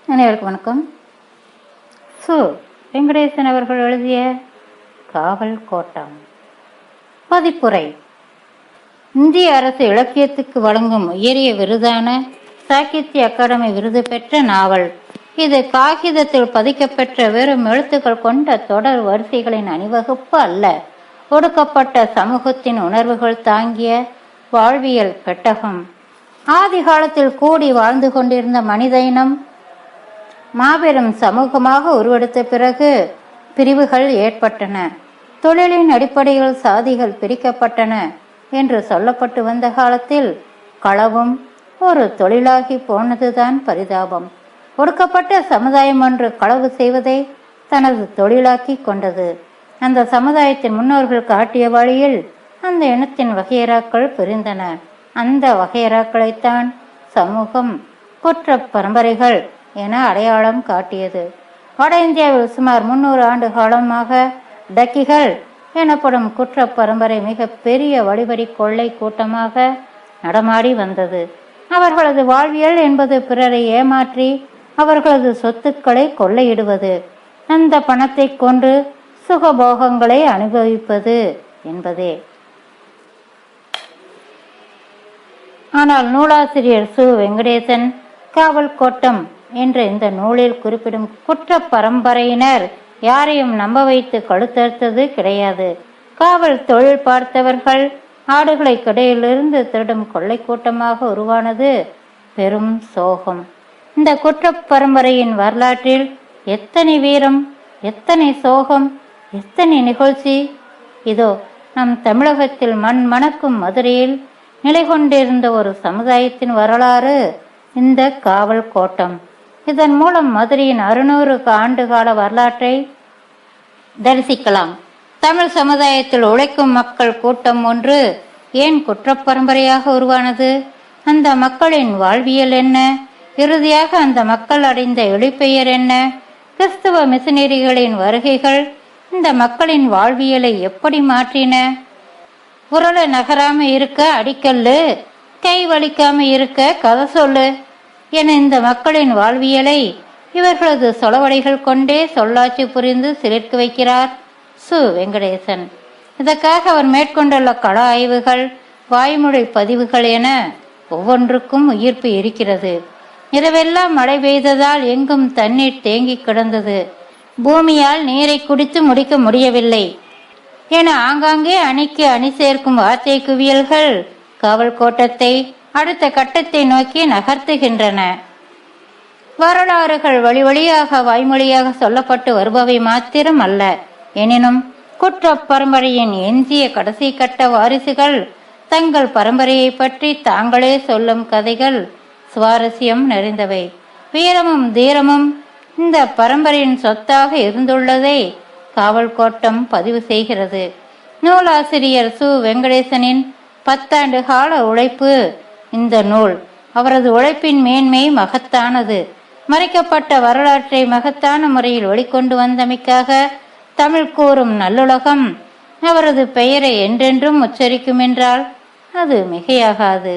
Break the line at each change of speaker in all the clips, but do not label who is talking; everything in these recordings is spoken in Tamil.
அனைவருக்கும் வணக்கம். சு வெங்கடேசன் அவர்கள் எழுதிய காவல் கோட்டம் பதிப்புரை. இந்திய அரசு இலக்கியத்துக்கு வழங்கும் உயரிய விருதான சாகித்ய அகாடமி விருது பெற்ற நாவல் இது. காகிதத்தில் பதிக்கப்பெற்ற வெறும் எழுத்துக்கள் கொண்ட தொடர் வரிசைகளின் அணிவகுப்பு அல்ல. ஒடுக்கப்பட்ட சமூகத்தின் உணர்வுகள் தாங்கிய வாழ்வியல் பெட்டகம். ஆதி காலத்தில் கூடி வாழ்ந்து கொண்டிருந்த மனித இனம் மாபெரும் சமூகமாக உருவெடுத்த பிறகு பிரிவுகள் ஏற்பட்டன. தொழிலின் அடிப்படையில் சாதிகள் பிரிக்கப்பட்டன என்று சொல்லப்பட்டு வந்த காலத்தில் களவும் ஒரு தொழிலாகி போனதுதான் பரிதாபம். ஒடுக்கப்பட்ட சமுதாயம் ஒன்று களவு செய்வதை தனது தொழிலாக்கி கொண்டது. அந்த சமுதாயத்தின் முன்னோர்கள் காட்டிய வழியில் அந்த இனத்தின் வகையறாக்கள் பிரிந்தன. அந்த வகையறாக்களைத்தான் சமூகம் குற்ற பரம்பரைகள் என அடையாளம் காட்டியது. வட இந்தியாவில் சுமார் 300 ஆண்டு காலமாக டக்கிகள் எனப்படும் குற்ற பரம்பரை மிக பெரிய வழிபறி கொள்ளை கூட்டமாக நடமாடி வந்தது. அவர்களது வாழ்வியல் என்பது பிறரை ஏமாற்றி அவர்களது சொத்துக்களை கொள்ளையிடுவது, அந்த பணத்தை கொண்டு சுகபோகங்களை அனுபவிப்பது என்பதே. ஆனால் நூலாசிரியர் சு வெங்கடேசன் காவல் கோட்டம் என்ற இந்த நூலில் குறிப்பிடும் குற்ற பரம்பரையினர் யாரையும் நம்ப வைத்து கழுத்தறுத்தது கிடையாது. காவல் தொழில் பார்த்தவர்கள் ஆடுகளை கடையிலிருந்து திருடும் கொள்ளை கூட்டமாக உருவானது பெரும் சோகம். இந்த குற்ற பரம்பரையின் வரலாற்றில் எத்தனை வீரம், எத்தனை சோகம், எத்தனை நிகழ்ச்சி! இதோ நம் தமிழகத்தில் மண் மணக்கும் மதுரையில் நிலை கொண்டிருந்த ஒரு சமுதாயத்தின் வரலாறு இந்த காவல் கோட்டம். இதன் மூலம் மதுரையின் 600 ஆண்டு கால வரலாற்றை தரிசிக்கலாம். தமிழ் சமுதாயத்தில் உழைக்கும் மக்கள் கூட்டம் ஒன்று ஏன் குற்ற பரம்பரையாக உருவானது? அந்த மக்களின் வாழ்வியல் என்ன? இறுதியாக அந்த மக்கள் அடைந்த எழுப்பெயர் என்ன? கிறிஸ்தவ மிஷனரிகளின் வருகைகள் இந்த மக்களின் வாழ்வியலை எப்படி மாற்றின? உரல நகராம இருக்க அடிக்கல்லு, கை வலிக்காம இருக்க கதை சொல்லு என இந்த மக்களின் வாழ்வியலை இவர்களது சொலவடைகள் கொண்டே சொல்லாட்சி புரிந்து சிலிர்க்க வைக்கிறார் சு வெங்கடேசன். இதற்காக அவர் மேற்கொண்டுள்ள கள ஆய்வுகள், வாய்மொழி பதிவுகள் என ஒவ்வொன்றுக்கும் உயிர்ப்பு இருக்கிறது. இரவெல்லாம் மழை பெய்ததால் எங்கும் தண்ணீர் தேங்கி கிடந்தது. பூமியால் நீரை குடித்து முடிக்க முடியவில்லை என ஆங்காங்கே அணிக்கு அணி சேர்க்கும் வார்த்தை குவியல்கள் காவல் கோட்டத்தை அடுத்த கட்டத்தை நோக்கி நகர்த்துகின்றன. வரலாறுகள் வழி வழியாக வாய்மொழியாக சொல்லப்பட்டு வருபவை மாத்திரம் அல்ல. எனினும் குற்ற பரம்பரையின் எஞ்சிய கடைசி கட்ட வாரிசுகள் தங்கள் பரம்பரையை பற்றி தாங்களே சொல்லும் கதைகள் சுவாரஸ்யம் நிறைந்தவை. வீரமும் தீரமும் இந்த பரம்பரையின் சொத்தாக இருந்துள்ளதை காவல் கோட்டம் பதிவு செய்கிறது. நூலாசிரியர் சு வெங்கடேசனின் 10 ஆண்டு கால உழைப்பு இந்த நூல். அவரது உழைப்பின் மேன்மை மகத்தானது. மறைக்கப்பட்ட வரலாற்றை மகத்தான முறையில் வெளிக்கொண்டு வந்தமைக்காக தமிழ் கூறும் நல்லுலகம் அவரது பெயரை என்றென்றும் உச்சரிக்கும் என்றால் அது மிகையாகாது.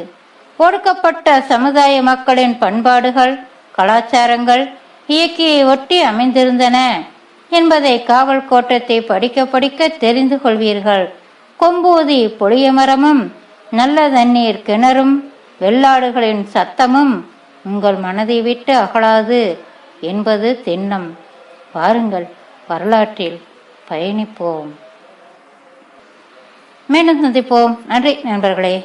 ஒடுக்கப்பட்ட சமுதாய மக்களின் பண்பாடுகள், கலாச்சாரங்கள் இயக்கியை ஒட்டி அமைந்திருந்தன என்பதை காவல் கோட்டத்தை படிக்க படிக்க தெரிந்து கொள்வீர்கள். கொம்பூதி பொழிய மரமும், நல்ல தண்ணீர் கிணறும், வெள்ளாடுகளின் சத்தமும் உங்கள் மனதை விட்டு அகலாது என்பது திண்ணம். வாருங்கள், வரலாற்றில் பயணிப்போம். மீண்டும் சந்திப்போம். நன்றி நண்பர்களே.